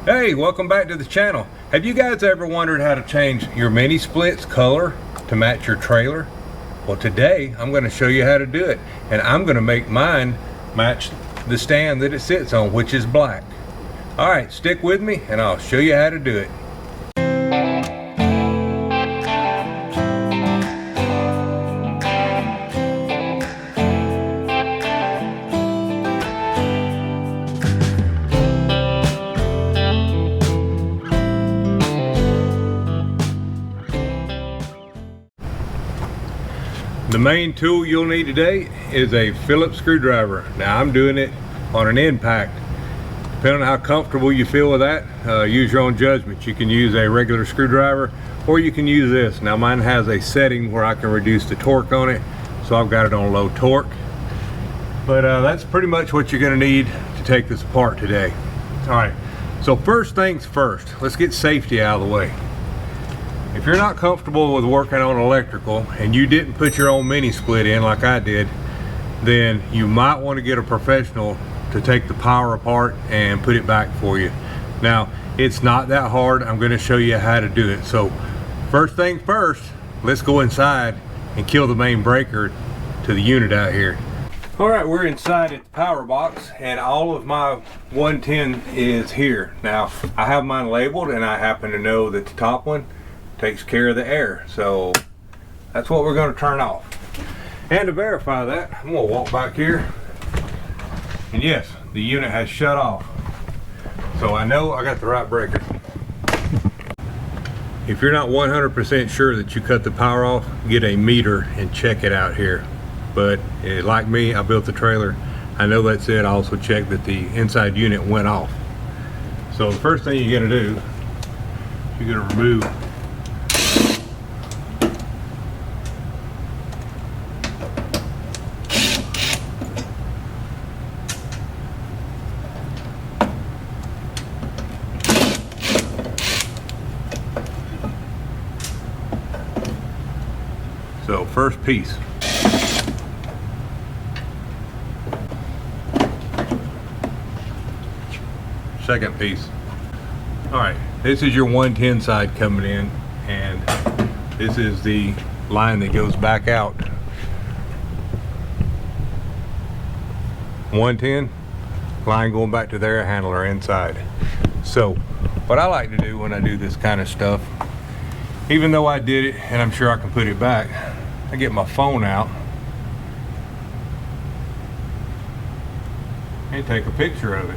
Hey, welcome back to the channel. Have you guys ever wondered how to change your mini split's color to match your trailer? Well, today I'm going to show you how to do it, and I'm going to make mine match the stand that it sits on, which is black. Alright, stick with me and I'll show you how to do it. The main tool you'll need today is a Phillips screwdriver. Now I'm doing it on an impact. Depending on how comfortable you feel with that, use your own judgment. You can use a regular screwdriver or you can use this. Now mine has a setting where I can reduce the torque on it, so I've got it on low torque. But that's pretty much what you're going to need to take this apart today. Alright, so first things first, let's get safety out of the way. If you're not comfortable with working on electrical and you didn't put your own mini split in like I did, then you might want to get a professional to take the power apart and put it back for you. Now, it's not that hard. I'm going to show you how to do it. So first thing first, let's go inside and kill the main breaker to the unit out here. All right, we're inside at the power box and all of my 110 is here. Now, I have mine labeled and I happen to know that the top one takes care of the air, so that's what we're going to turn off. And to verify that, I'm going to walk back here, and yes, the unit has shut off, so I know I got the right breaker. If you're not 100% sure that you cut the power off, get a meter and check it out here. But like me, I built the trailer, I know that's it. I also checked that the inside unit went off. So the first thing you're going to do, you're going to remove So first piece. Second piece. Alright, this is your 110 side coming in, and this is the line that goes back out. 110, line going back to their handler inside. So what I like to do when I do this kind of stuff, even though I did it and I'm sure I can put it back, I get my phone out and take a picture of it.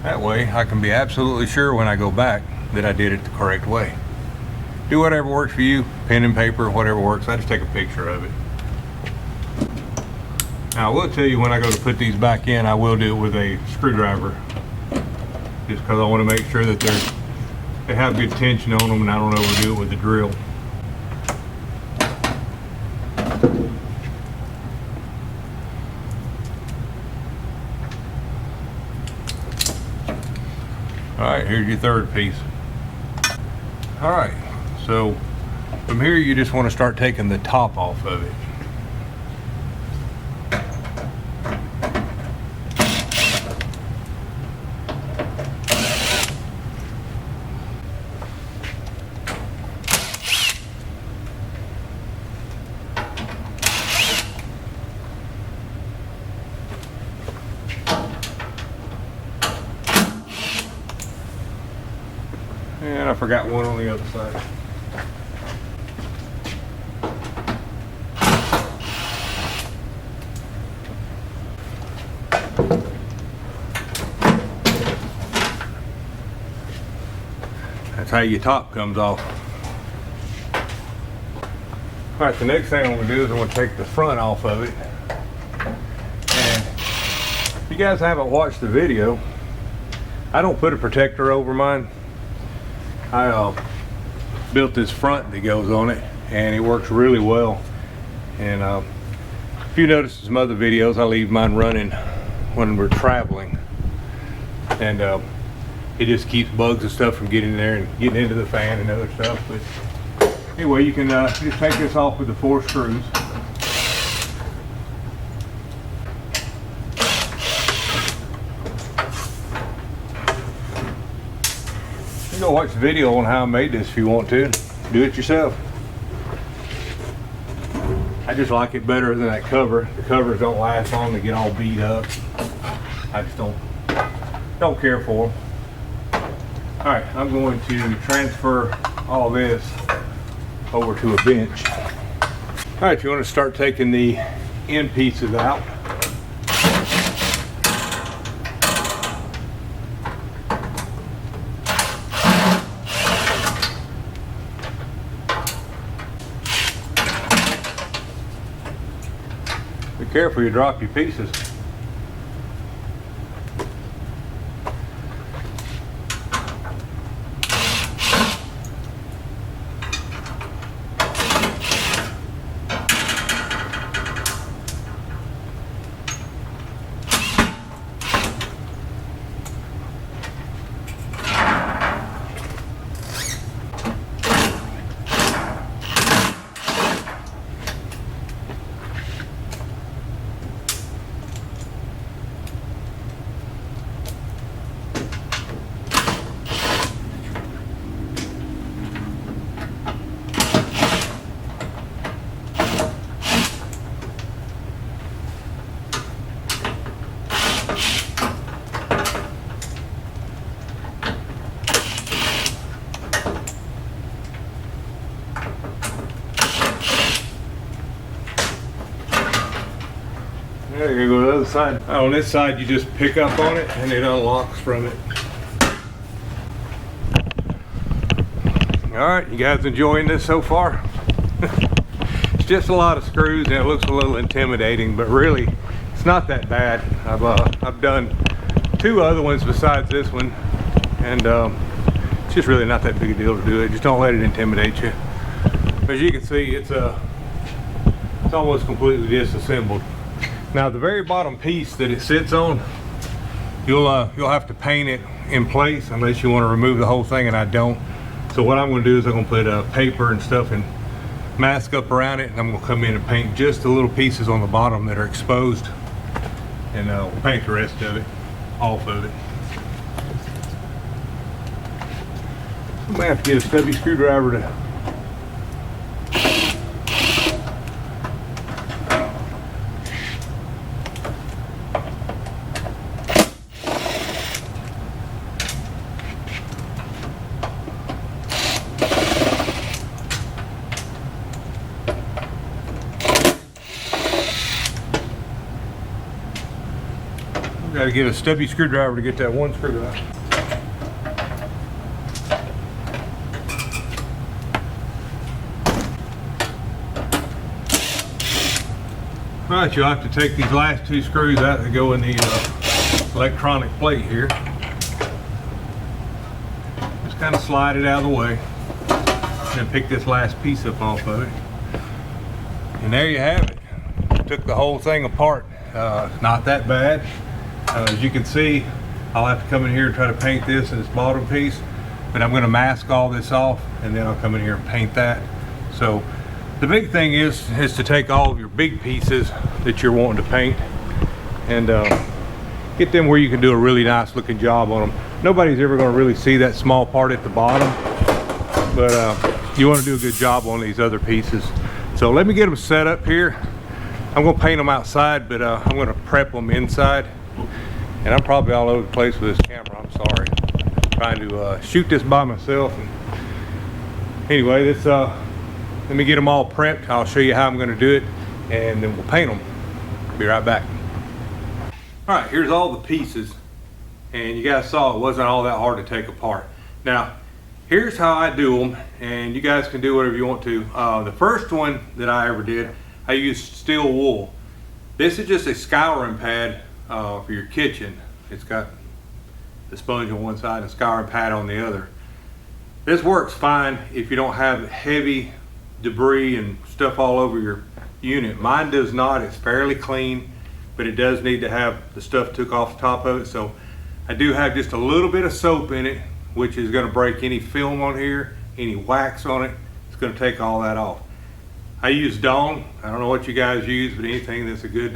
That way I can be absolutely sure when I go back that I did it the correct way. Do whatever works for you, pen and paper, whatever works. I just take a picture of it. Now I will tell you, when I go to put these back in, I will do it with a screwdriver, just because I want to make sure that they have good tension on them and I don't overdo it with the drill. Alright, here's your third piece. Alright, so from here you just want to start taking the top off of it. And I forgot one on the other side. That's how your top comes off. Alright, the next thing I'm going to do is I'm going to take the front off of it. And if you guys haven't watched the video, I don't put a protector over mine. I built this front that goes on it and it works really well. And if you notice some other videos, I leave mine running when we're traveling, and it just keeps bugs and stuff from getting in there and getting into the fan and other stuff. But anyway, you can just take this off with the 4 screws. You go watch the video on how I made this if you want to. Do it yourself. I just like it better than that cover. The covers don't last long, they get all beat up. I just don't care for them. All right, I'm going to transfer all this over to a bench. All right, you want to start taking the end pieces out. Be careful, you drop your pieces. There you go, the other side. On this side, you just pick up on it and it unlocks from it. All right, you guys enjoying this so far? It's just a lot of screws and it looks a little intimidating, but really, it's not that bad. I've done 2 other ones besides this one, and it's just really not that big a deal to do it. Just don't let it intimidate you. As you can see, it's almost completely disassembled. Now the very bottom piece that it sits on, you'll have to paint it in place unless you want to remove the whole thing, and I don't. So what I'm going to do is I'm going to put paper and stuff and mask up around it, and I'm going to come in and paint just the little pieces on the bottom that are exposed, and we'll paint the rest of it off of it. I'm going to have to get a stubby screwdriver to get a stubby screwdriver to get that one screw out. All right, you'll have to take these last 2 screws out that go in the electronic plate here. Just kind of slide it out of the way and then pick this last piece up off of it. And there you have it. Took the whole thing apart. Not that bad. As you can see, I'll have to come in here and try to paint this bottom piece, but I'm going to mask all this off and then I'll come in here and paint that. So the big thing is to take all of your big pieces that you're wanting to paint and get them where you can do a really nice looking job on them. Nobody's ever going to really see that small part at the bottom, but you want to do a good job on these other pieces. So let me get them set up here. I'm going to paint them outside, but I'm going to prep them inside. And I'm probably all over the place with this camera, I'm sorry. I'm trying to shoot this by myself. And anyway, let me get them all prepped. I'll show you how I'm going to do it, and then we'll paint them. Be right back. All right, here's all the pieces. And you guys saw it wasn't all that hard to take apart. Now, here's how I do them, and you guys can do whatever you want to. The first one that I ever did, I used steel wool. This is just a scouring pad for your kitchen. It's got the sponge on one side and a scouring pad on the other. This works fine if you don't have heavy debris and stuff all over your unit. Mine does not. It's fairly clean, but it does need to have the stuff took off the top of it. So I do have just a little bit of soap in it, which is going to break any film on here, any wax on it. It's going to take all that off. I use Dawn. I don't know what you guys use, but anything that's a good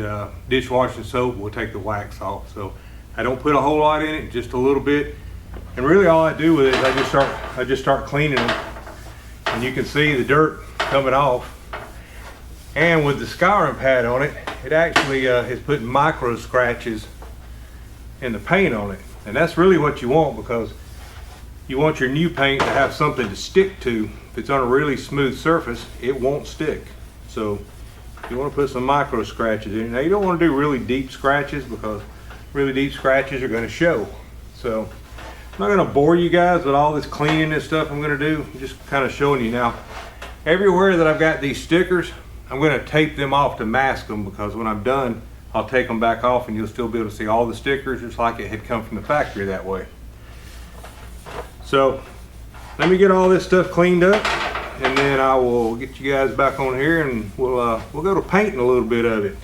dishwashing soap will take the wax off. So I don't put a whole lot in it, just a little bit. And really all I do with it is I just start cleaning them, and you can see the dirt coming off. And with the scouring pad on it, it actually is putting micro scratches in the paint on it. And that's really what you want, because you want your new paint to have something to stick to. If it's on a really smooth surface, it won't stick. So you want to put some micro scratches in. Now you don't want to do really deep scratches, because really deep scratches are going to show. So I'm not going to bore you guys with all this cleaning and stuff I'm going to do. I'm just kind of showing you now. Everywhere that I've got these stickers, I'm going to tape them off to mask them, because when I'm done, I'll take them back off and you'll still be able to see all the stickers just like it had come from the factory that way. So let me get all this stuff cleaned up, and then I will get you guys back on here, and we'll go to painting a little bit of it.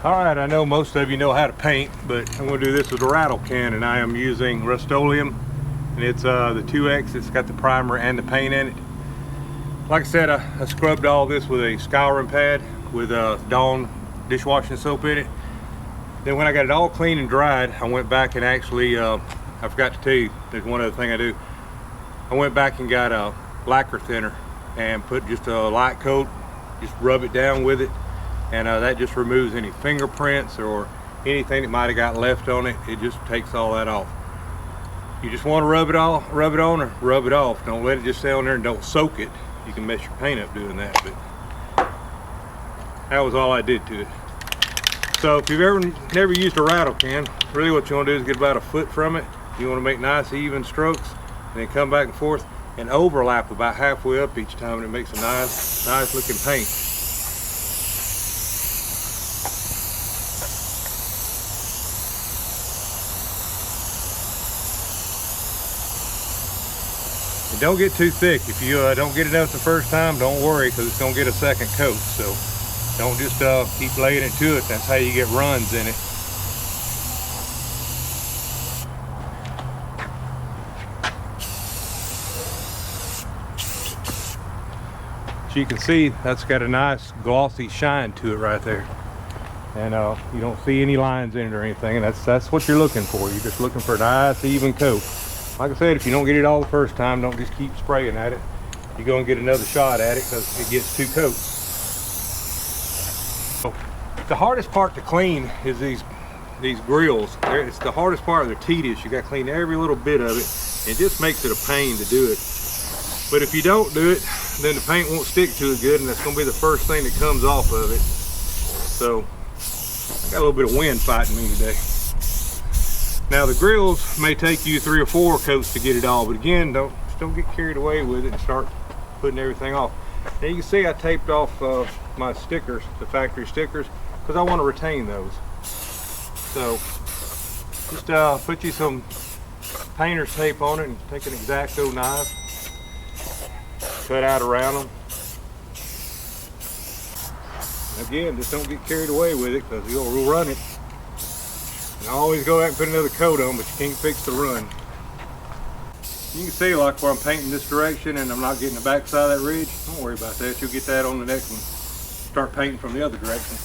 All right, I know most of you know how to paint, but I'm going to do this with a rattle can, and I am using Rust-Oleum, and it's the 2X. It's got the primer and the paint in it. Like I said, I scrubbed all this with a scouring pad with Dawn dishwashing soap in it. Then when I got it all clean and dried, I went back and actually, I forgot to tell you, there's one other thing I do. I went back and got a lacquer thinner and put just a light coat, just rub it down with it, and that just removes any fingerprints or anything that might have got left on it. It just takes all that off. You just want to rub it on or rub it off. Don't let it just stay on there, and don't soak it. You can mess your paint up doing that, but that was all I did to it. So if you've never used a rattle can, really what you want to do is get about a foot from it. You want to make nice even strokes, and then come back and forth and overlap about halfway up each time, and it makes a nice looking paint. And don't get too thick. If you don't get it up the first time, don't worry, because it's going to get a second coat. So don't just keep laying it to it. That's how you get runs in it. So you can see that's got a nice glossy shine to it right there. And you don't see any lines in it or anything, and that's what you're looking for. You're just looking for a nice even coat. Like I said, if you don't get it all the first time, don't just keep spraying at it. You're going to get another shot at it, because it gets two coats. So the hardest part to clean is these grills. It's the hardest part. They're tedious. You got to clean every little bit of it. It just makes it a pain to do it. But if you don't do it, then the paint won't stick to it good, and that's going to be the first thing that comes off of it. So I got a little bit of wind fighting me today. Now the grills may take you 3 or 4 coats to get it all, but again, don't get carried away with it and start putting everything off. Now you can see I taped off my stickers, the factory stickers, because I want to retain those. So just put you some painter's tape on it, and take an X-Acto knife, cut out around them. Again, just don't get carried away with it, because you'll run it. And I always go back and put another coat on, but you can't fix the run. You can see like where I'm painting this direction and I'm not getting the back side of that ridge. Don't worry about that. You'll get that on the next one. Start painting from the other direction.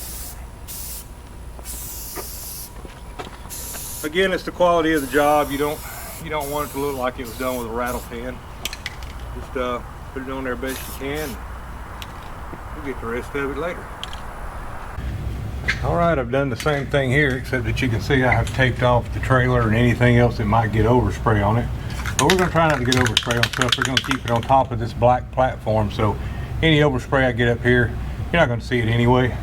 Again, it's the quality of the job. You don't want it to look like it was done with a rattle can. Just put it on there best you can. We'll get the rest of it later. All right, I've done the same thing here, except that you can see I have taped off the trailer and anything else that might get overspray on it. But we're going to try not to get overspray on stuff. We're going to keep it on top of this black platform, so any overspray I get up here, you're not going to see it anyway.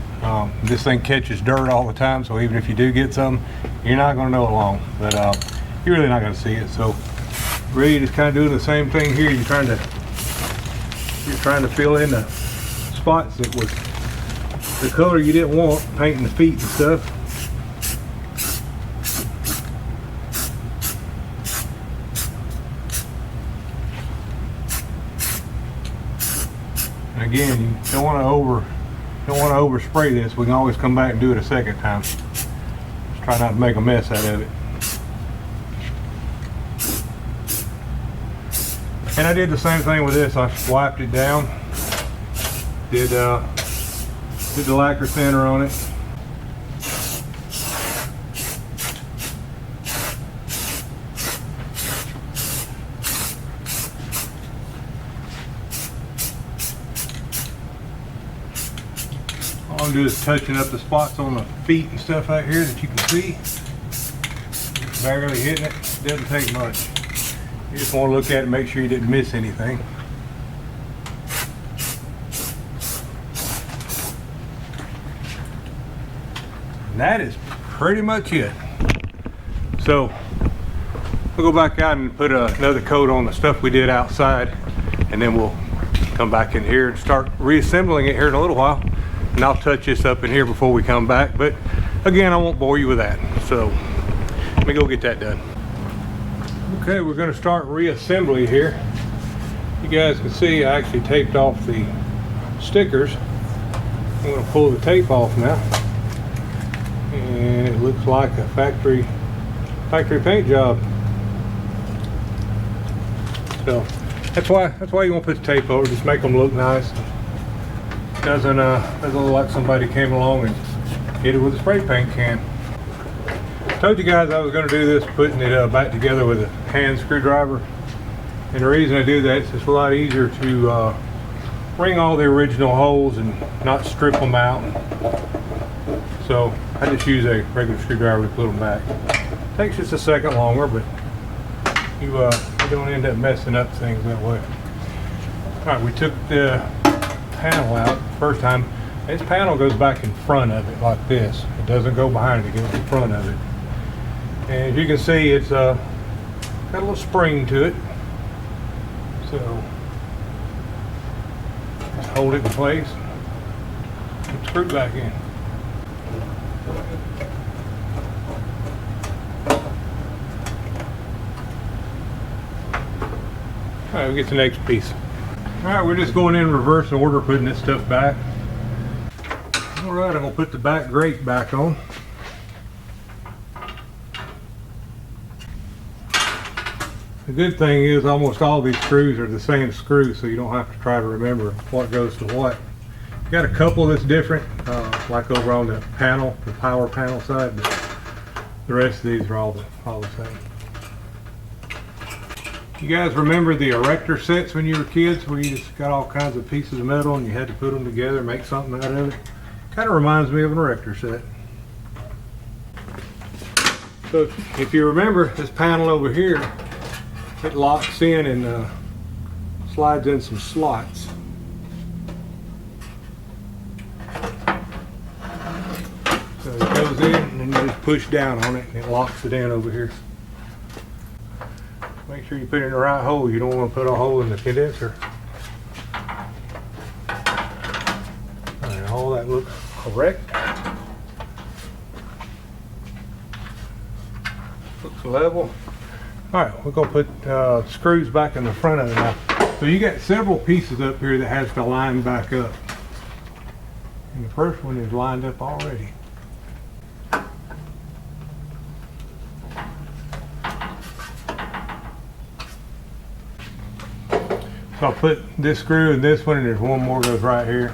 This thing catches dirt all the time, so even if you do get some, you're not going to know it long. But you're really not going to see it. So really just kind of doing the same thing here. You're trying to fill in the spots that was the color you didn't want, painting the feet and stuff. And again, you don't want to overspray this. We can always come back and do it a second time. Just try not to make a mess out of it. And I did the same thing with this. I wiped it down. Did the lacquer thinner on it. All I'm doing is touching up the spots on the feet and stuff out here that you can see. Just barely hitting it. Doesn't take much. You just want to look at it and make sure you didn't miss anything. And that is pretty much it. So we'll go back out and put another coat on the stuff we did outside, and then we'll come back in here and start reassembling it here in a little while. And I'll touch this up in here before we come back, but again, I won't bore you with that. So let me go get that done. Okay, we're going to start reassembly here. You guys can see I actually taped off the stickers. I'm going to pull the tape off now, and it looks like a factory paint job. So that's why you want to put the tape over, just make them look nice. Doesn't look like somebody came along and hit it with a spray paint can. Told you guys I was going to do this, putting it back together with a hand screwdriver. And the reason I do that is it's a lot easier to ring all the original holes and not strip them out. So I just use a regular screwdriver to put them back. Takes just a second longer, but you don't end up messing up things that way. All right, we took the panel out first time. This panel goes back in front of it like this. It doesn't go behind it, it goes in front of it. And as you can see, it's got a little spring to it. So just hold it in place, put the screw back in. All right, we'll get the next piece. All right, we're just going in reverse order, putting this stuff back. All right, I'm gonna put the back grate back on. The good thing is almost all these screws are the same screw, so you don't have to try to remember what goes to what. You got a couple that's different, like over on the panel, the power panel side, but the rest of these are all the same. You guys remember the erector sets when you were kids, where you just got all kinds of pieces of metal and you had to put them together, make something out of it? Kind of reminds me of an erector set. So if you remember this panel over here, it locks in and slides in some slots. So it goes in and then you just push down on it and it locks it in over here. Make sure you put it in the right hole. You don't want to put a hole in the condenser. Alright, all that looks correct. Looks level. Alright, we're going to put screws back in the front of it now. So you got several pieces up here that has to line back up. And the first one is lined up already. So I'll put this screw in this one, and there's one more goes right here.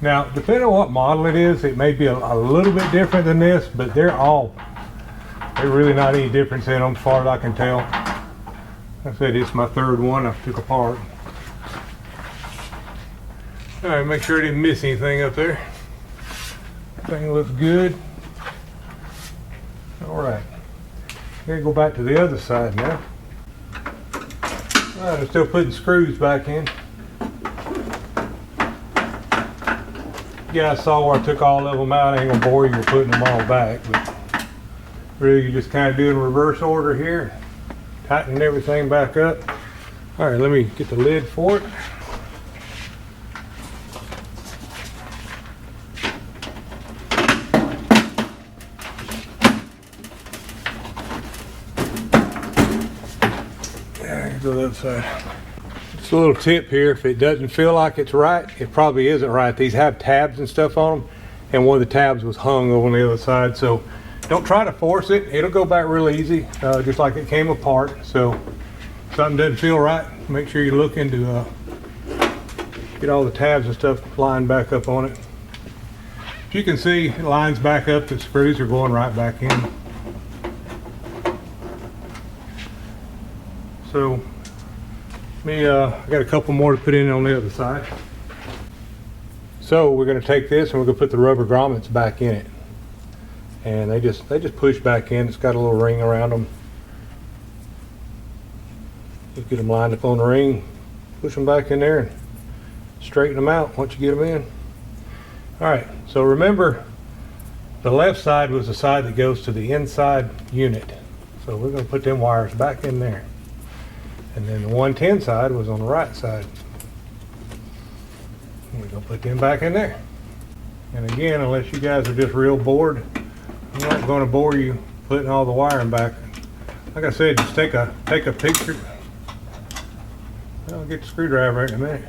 Now, depending on what model it is, it may be a little bit different than this, but they're really not any difference in them as far as I can tell. Like I said, it's my third one I took apart. All right, make sure I didn't miss anything up there. Everything looks good. All right, here go back to the other side now. All right, I'm still putting screws back in. You guys saw where I took all of them out. I ain't gonna bore you with putting them all back, but really you're just kind of doing reverse order here, tightening everything back up. All right, let me get the lid for it. Go the other side. Just a little tip here, if it doesn't feel like it's right, it probably isn't right. These have tabs and stuff on them, and one of the tabs was hung over on the other side, so don't try to force it. It'll go back real easy, just like it came apart. So if something doesn't feel right, make sure you look into get all the tabs and stuff lined back up on it. As you can see, it lines back up, the screws are going right back in. So I got a couple more to put in on the other side. So we're going to take this and we're going to put the rubber grommets back in it, and they just push back in. It's got a little ring around them. Just get them lined up on the ring, push them back in there, and straighten them out once you get them in. All right, so remember, the left side was the side that goes to the inside unit. So we're going to put them wires back in there. And then the 110 side was on the right side. We're going to put them back in there. And again, unless you guys are just real bored, I'm not going to bore you putting all the wiring back. Like I said, just take a picture. I'll get the screwdriver in a minute.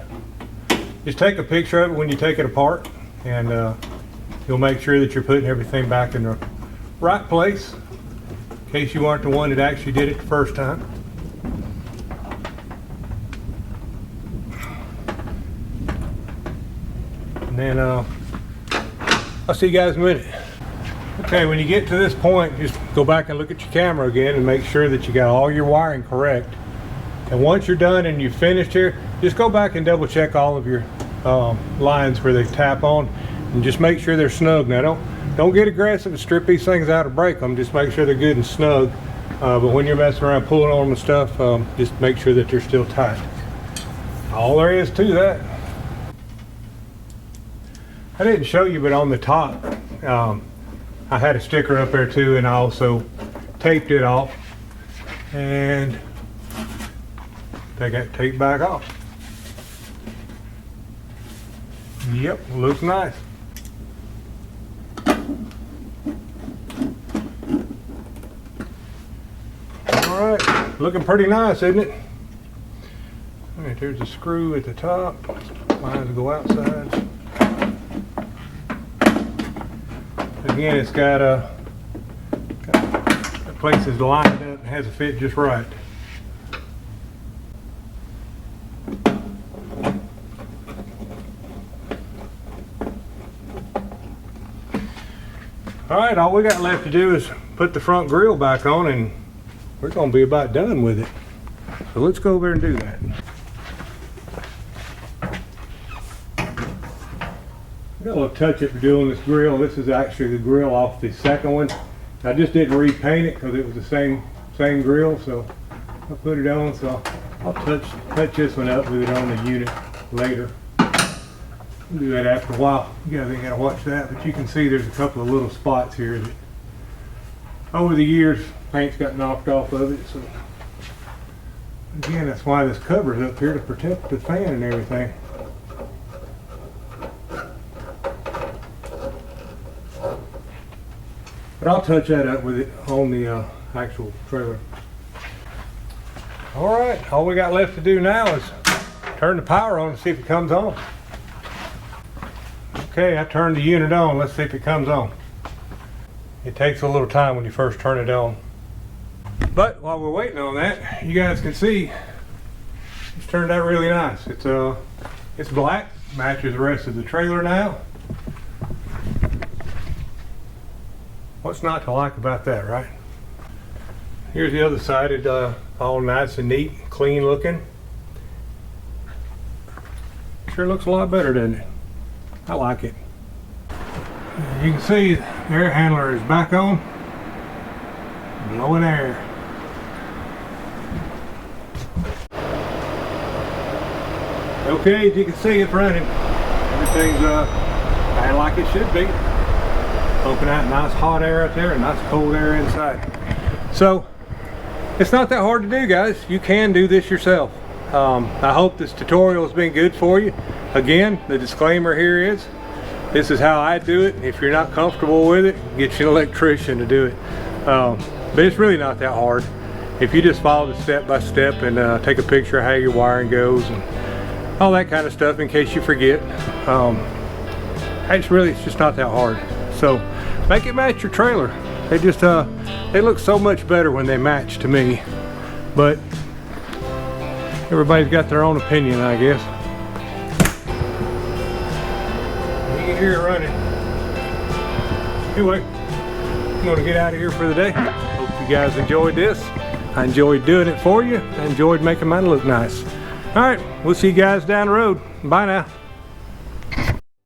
Just take a picture of it when you take it apart, and you'll make sure that you're putting everything back in the right place, in case you aren't the one that actually did it the first time. And then I'll see you guys in a minute. Okay, when you get to this point, just go back and look at your camera again and make sure that you got all your wiring correct. And once you're done and you've finished here, just go back and double check all of your lines where they tap on, and just make sure they're snug. Now don't get aggressive and strip these things out or break them. Just make sure they're good and snug. But when you're messing around pulling on them and stuff, just make sure that they're still tight. All there is to that. I didn't show you, but on the top, I had a sticker up there too, and I also taped it off. And take that tape back off. Yep, looks nice. All right, looking pretty nice, isn't it? All right, there's a screw at the top. Lines go outside. Again, it's got the place is lined up and has a fit just right. All right, all we got left to do is put the front grille back on, and we're going to be about done with it. So let's go over and do that. Got a little touch-up to do on this grill. This is actually the grill off the second one. I just didn't repaint it because it was the same grill, so I put it on. So I'll touch this one up with it on the unit later. I'll do that after a while. You guys ain't gotta watch that, but you can see there's a couple of little spots here that over the years paint's got knocked off of it. So again, that's why this cover's up here, to protect the fan and everything. But I'll touch that up with it on the actual trailer. All right, all we got left to do now is turn the power on and see if it comes on. Okay, I turned the unit on. Let's see if it comes on. It takes a little time when you first turn it on. But while we're waiting on that, you guys can see it's turned out really nice. It's black, matches the rest of the trailer now. What's not to like about that, right? Here's the other side. It's all nice and neat, clean looking. Sure looks a lot better, doesn't it? I like it. You can see the air handler is back on, blowing air. Okay, as you can see, it's running. Everything's kind of like it should be. Pumping out nice hot air out there and nice cold air inside. So it's not that hard to do, guys. You can do this yourself. I hope this tutorial has been good for you. Again, the disclaimer here is this is how I do it. If you're not comfortable with it, get you an electrician to do it. But it's really not that hard. If you just follow the step by step and take a picture of how your wiring goes and all that kind of stuff in case you forget. It's just not that hard. So make it match your trailer. They look so much better when they match to me, but everybody's got their own opinion, I guess. You can hear it running. Anyway, I'm gonna get out of here for the day. Hope you guys enjoyed this. I enjoyed doing it for you. I enjoyed making mine look nice. All right, we'll see you guys down the road. Bye now.